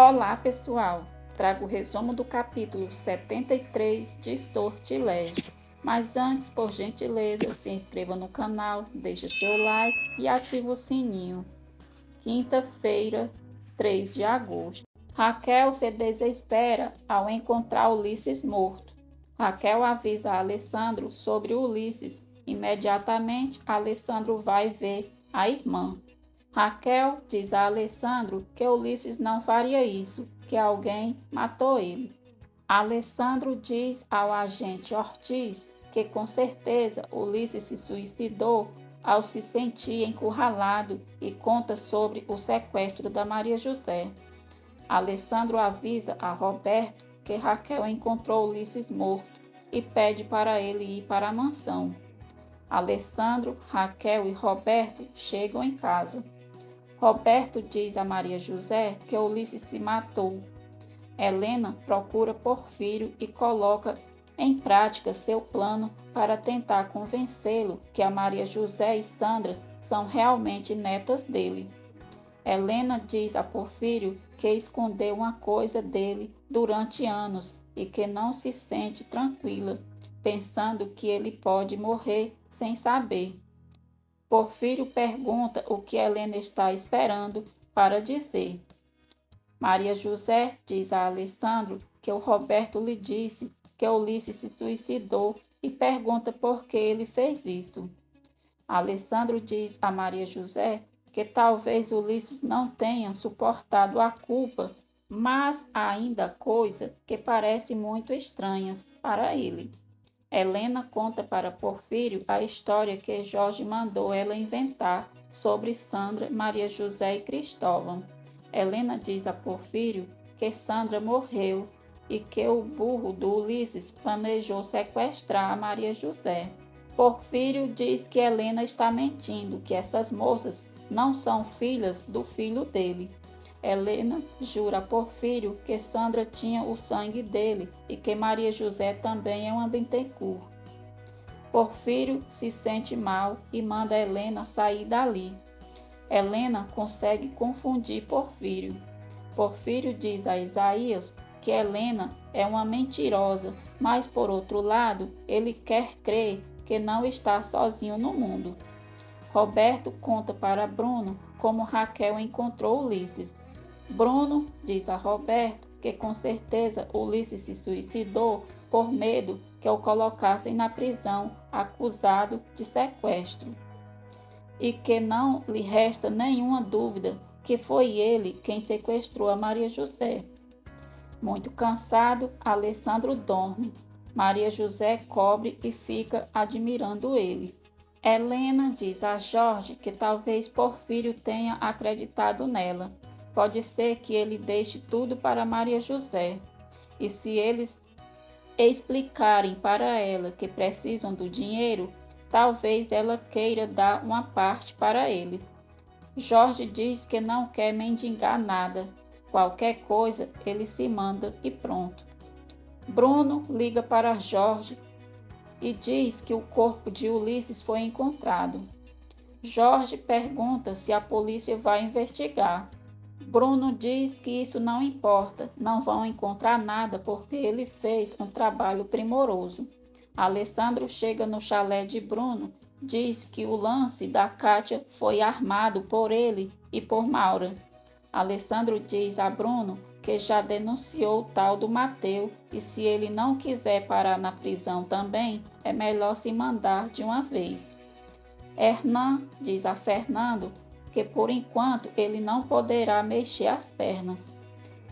Olá, pessoal! Trago o resumo do capítulo 73 de Sortilégio. Mas antes, por gentileza, se inscreva no canal, deixe seu like e ative o sininho. Quinta-feira, 3 de agosto. Raquel se desespera ao encontrar Ulisses morto. Raquel avisa a Alessandro sobre Ulisses. Imediatamente, Alessandro vai ver a irmã. Raquel diz a Alessandro que Ulisses não faria isso, que alguém matou ele. Alessandro diz ao agente Ortiz que com certeza Ulisses se suicidou ao se sentir encurralado e conta sobre o sequestro da Maria José. Alessandro avisa a Roberto que Raquel encontrou Ulisses morto e pede para ele ir para a mansão. Alessandro, Raquel e Roberto chegam em casa. Roberto diz a Maria José que Ulisses se matou. Helena procura Porfírio e coloca em prática seu plano para tentar convencê-lo que a Maria José e Sandra são realmente netas dele. Helena diz a Porfírio que escondeu uma coisa dele durante anos e que não se sente tranquila, pensando que ele pode morrer sem saber. Porfírio pergunta o que Helena está esperando para dizer. Maria José diz a Alessandro que o Roberto lhe disse que Ulisses se suicidou e pergunta por que ele fez isso. Alessandro diz a Maria José que talvez Ulisses não tenha suportado a culpa, mas há ainda coisas que parecem muito estranhas para ele. Helena conta para Porfírio a história que Jorge mandou ela inventar sobre Sandra, Maria José e Cristóvão. Helena diz a Porfírio que Sandra morreu e que o burro do Ulisses planejou sequestrar a Maria José. Porfírio diz que Helena está mentindo, que essas moças não são filhas do filho dele. Helena jura a Porfírio que Sandra tinha o sangue dele e que Maria José também é uma Bittencourt. Porfírio se sente mal e manda Helena sair dali. Helena consegue confundir Porfírio. Porfírio diz a Isaías que Helena é uma mentirosa, mas por outro lado, ele quer crer que não está sozinho no mundo. Roberto conta para Bruno como Raquel encontrou Ulisses. Bruno diz a Roberto que com certeza Ulisses se suicidou por medo que o colocassem na prisão acusado de sequestro e que não lhe resta nenhuma dúvida que foi ele quem sequestrou a Maria José. Muito cansado, Alessandro dorme. Maria José cobre e fica admirando ele. Helena diz a Jorge que talvez Porfírio tenha acreditado nela. Pode ser que ele deixe tudo para Maria José. E se eles explicarem para ela que precisam do dinheiro, talvez ela queira dar uma parte para eles. Jorge diz que não quer mendigar nada. Qualquer coisa ele se manda e pronto. Bruno liga para Jorge e diz que o corpo de Ulisses foi encontrado. Jorge pergunta se a polícia vai investigar. Bruno diz que isso não importa, não vão encontrar nada porque ele fez um trabalho primoroso. Alessandro chega no chalé de Bruno, diz que o lance da Kátia foi armado por ele e por Maura. Alessandro diz a Bruno que já denunciou o tal do Mateu e se ele não quiser parar na prisão também, é melhor se mandar de uma vez. Hernan diz a Fernando que por enquanto ele não poderá mexer as pernas.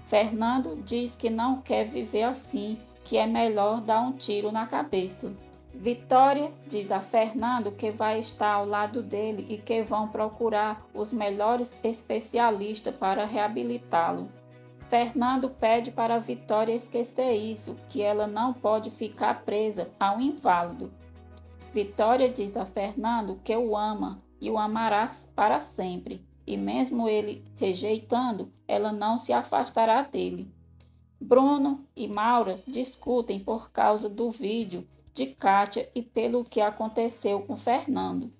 Fernando diz que não quer viver assim, que é melhor dar um tiro na cabeça. Vitória diz a Fernando que vai estar ao lado dele e que vão procurar os melhores especialistas para reabilitá-lo. Fernando pede para Vitória esquecer isso, que ela não pode ficar presa ao inválido. Vitória diz a Fernando que o ama e o amará para sempre, e mesmo ele rejeitando, ela não se afastará dele. Bruno e Maura discutem por causa do vídeo de Kátia e pelo que aconteceu com Fernando.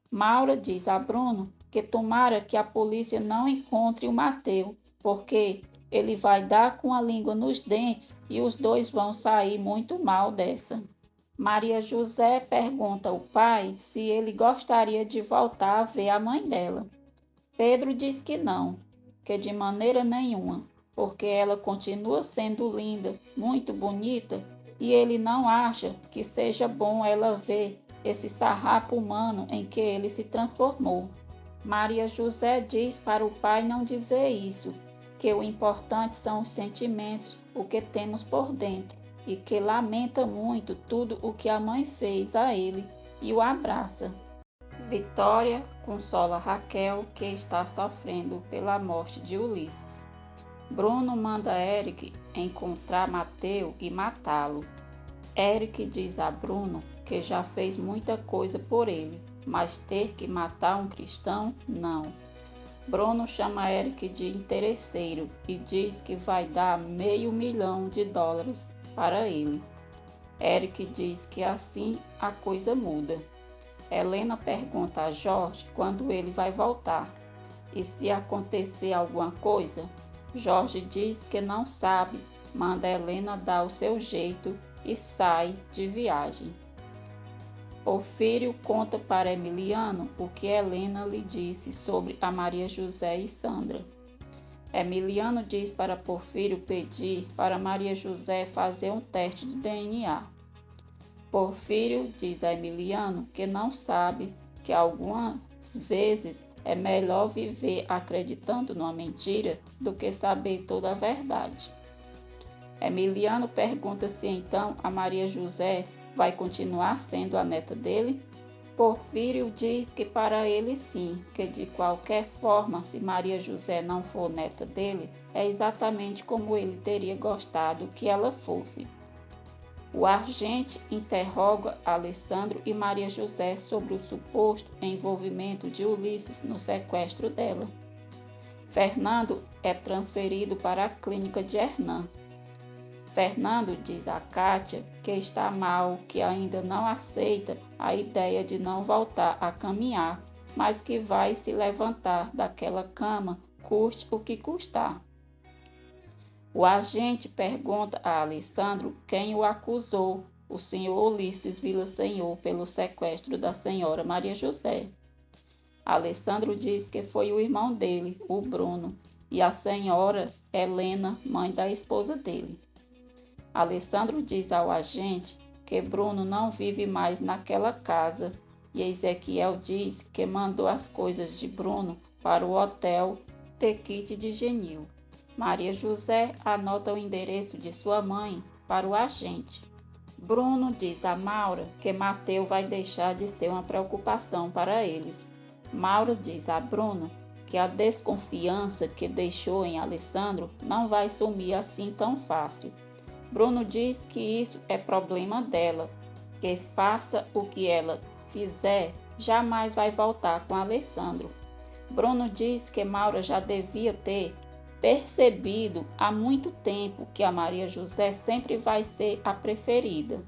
Maura diz a Bruno que tomara que a polícia não encontre o Mateu, porque ele vai dar com a língua nos dentes e os dois vão sair muito mal dessa. Maria José pergunta ao pai se ele gostaria de voltar a ver a mãe dela. Pedro diz que não, que de maneira nenhuma, porque ela continua sendo linda, muito bonita, e ele não acha que seja bom ela ver esse sarrapo humano em que ele se transformou. Maria José diz para o pai não dizer isso, que o importante são os sentimentos, o que temos por dentro, e que lamenta muito tudo o que a mãe fez a ele e o abraça. Vitória consola Raquel, que está sofrendo pela morte de Ulisses. Bruno manda Eric encontrar Mateu e matá-lo. Eric diz a Bruno que já fez muita coisa por ele, mas ter que matar um cristão, não. Bruno chama Eric de interesseiro e diz que vai dar $500.000 para ele. Eric diz que assim a coisa muda. Helena pergunta a Jorge quando ele vai voltar. E se acontecer alguma coisa? Jorge diz que não sabe, manda Helena dar o seu jeito e sai de viagem. Porfírio conta para Emiliano o que Helena lhe disse sobre a Maria José e Sandra. Emiliano diz para Porfírio pedir para Maria José fazer um teste de DNA. Porfírio diz a Emiliano que não sabe, que algumas vezes é melhor viver acreditando numa mentira do que saber toda a verdade. Emiliano pergunta se então a Maria José vai continuar sendo a neta dele? Porfírio diz que para ele sim, que de qualquer forma, se Maria José não for neta dele, é exatamente como ele teria gostado que ela fosse. O agente interroga Alessandro e Maria José sobre o suposto envolvimento de Ulisses no sequestro dela. Fernando é transferido para a clínica de Hernan. Fernando diz a Kátia que está mal, que ainda não aceita a ideia de não voltar a caminhar, mas que vai se levantar daquela cama, custe o que custar. O agente pergunta a Alessandro quem o acusou, o senhor Ulisses Villasenhor, pelo sequestro da senhora Maria José. Alessandro diz que foi o irmão dele, o Bruno, e a senhora Helena, mãe da esposa dele. Alessandro diz ao agente que Bruno não vive mais naquela casa e Ezequiel diz que mandou as coisas de Bruno para o hotel Tequite de Genil. Maria José anota o endereço de sua mãe para o agente. Bruno diz a Maura que Mateu vai deixar de ser uma preocupação para eles. Maura diz a Bruno que a desconfiança que deixou em Alessandro não vai sumir assim tão fácil. Bruno diz que isso é problema dela, que faça o que ela fizer, jamais vai voltar com Alessandro. Bruno diz que Maura já devia ter percebido há muito tempo que a Maria José sempre vai ser a preferida.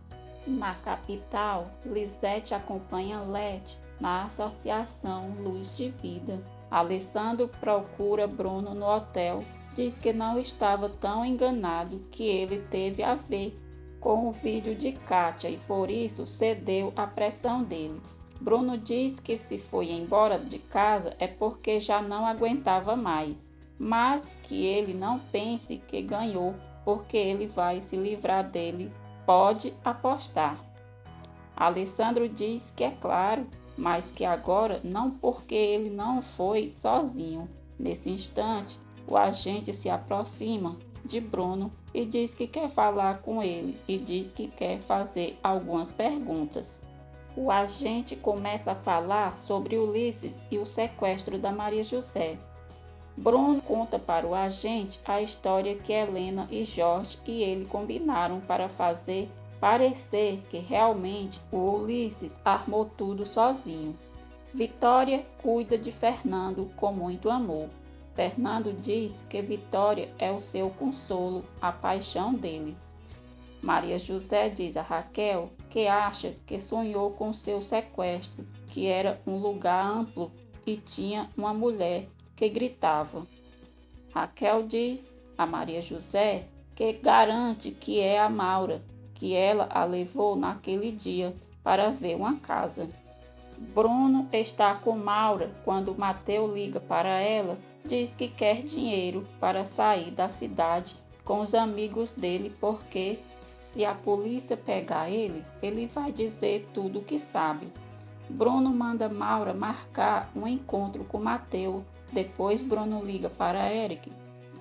Na capital, Lisete acompanha Lete na associação Luz de Vida. Alessandro procura Bruno no hotel, diz que não estava tão enganado, que ele teve a ver com o vídeo de Kátia e por isso cedeu à pressão dele. Bruno diz que se foi embora de casa é porque já não aguentava mais, mas que ele não pense que ganhou, porque ele vai se livrar dele, pode apostar. Alessandro diz que é claro, mas que agora não, porque ele não foi sozinho. Nesse instante, o agente se aproxima de Bruno e diz que quer falar com ele e diz que quer fazer algumas perguntas. O agente começa a falar sobre Ulisses e o sequestro da Maria José. Bruno conta para o agente a história que Helena e Jorge e ele combinaram para fazer parecer que realmente o Ulisses armou tudo sozinho. Vitória cuida de Fernando com muito amor. Fernando diz que Vitória é o seu consolo, a paixão dele. Maria José diz a Raquel que acha que sonhou com seu sequestro, que era um lugar amplo e tinha uma mulher que gritava. Raquel diz a Maria José que garante que é a Maura, que ela a levou naquele dia para ver uma casa. Bruno está com Maura quando Mateu liga para ela, diz que quer dinheiro para sair da cidade com os amigos dele porque se a polícia pegar ele, ele vai dizer tudo o que sabe. Bruno manda Maura marcar um encontro com Mateu. Depois Bruno liga para Eric,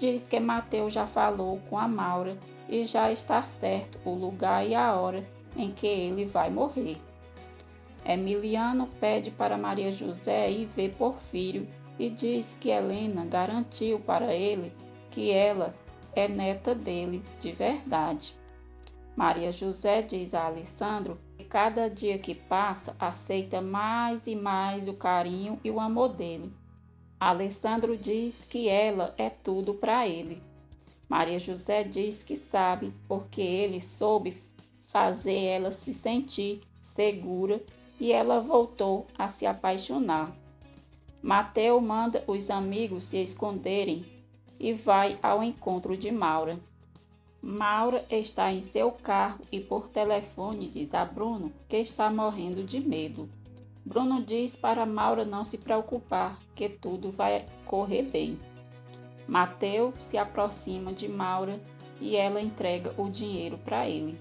diz que Mateu já falou com a Maura e já está certo o lugar e a hora em que ele vai morrer. Emiliano pede para Maria José ir ver Porfírio e diz que Helena garantiu para ele que ela é neta dele de verdade. Maria José diz a Alessandro que cada dia que passa aceita mais e mais o carinho e o amor dele. Alessandro diz que ela é tudo para ele. Maria José diz que sabe porque ele soube fazer ela se sentir segura e ela voltou a se apaixonar. Mateu manda os amigos se esconderem e vai ao encontro de Maura. Maura está em seu carro e por telefone diz a Bruno que está morrendo de medo. Bruno diz para Maura não se preocupar, que tudo vai correr bem. Mateu se aproxima de Maura e ela entrega o dinheiro para ele.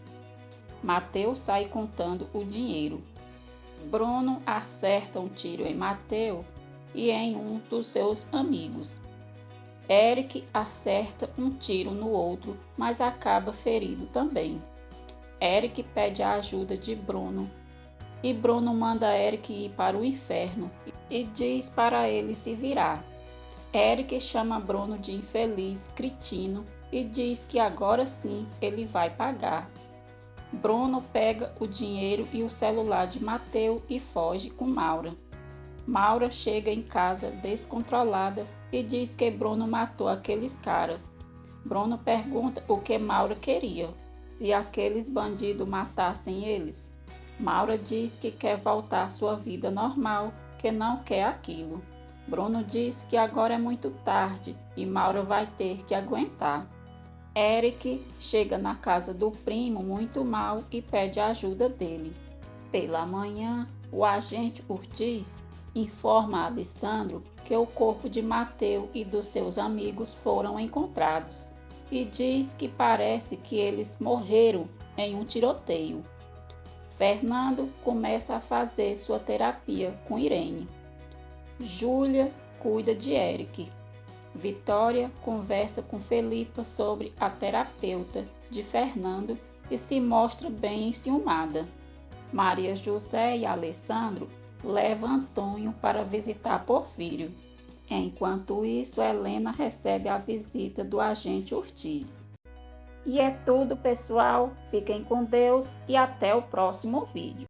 Mateu sai contando o dinheiro. Bruno acerta um tiro em Mateu e em um dos seus amigos. Eric acerta um tiro no outro, mas acaba ferido também. Eric pede a ajuda de Bruno e Bruno manda Eric ir para o inferno e diz para ele se virar. Eric chama Bruno de infeliz, cretino e diz que agora sim ele vai pagar. Bruno pega o dinheiro e o celular de Mateu e foge com Maura. Maura chega em casa descontrolada e diz que Bruno matou aqueles caras. Bruno pergunta o que Maura queria, se aqueles bandidos matassem eles. Maura diz que quer voltar à sua vida normal, que não quer aquilo. Bruno diz que agora é muito tarde e Maura vai ter que aguentar. Eric chega na casa do primo muito mal e pede a ajuda dele. Pela manhã, o agente Ortiz informa a Alessandro que o corpo de Mateu e dos seus amigos foram encontrados e diz que parece que eles morreram em um tiroteio. Fernando começa a fazer sua terapia com Irene. Júlia cuida de Eric. Vitória conversa com Felipa sobre a terapeuta de Fernando e se mostra bem enciumada. Maria José e Alessandro levam Antônio para visitar Porfírio. Enquanto isso, Helena recebe a visita do agente Ortiz. E é tudo, pessoal. Fiquem com Deus e até o próximo vídeo.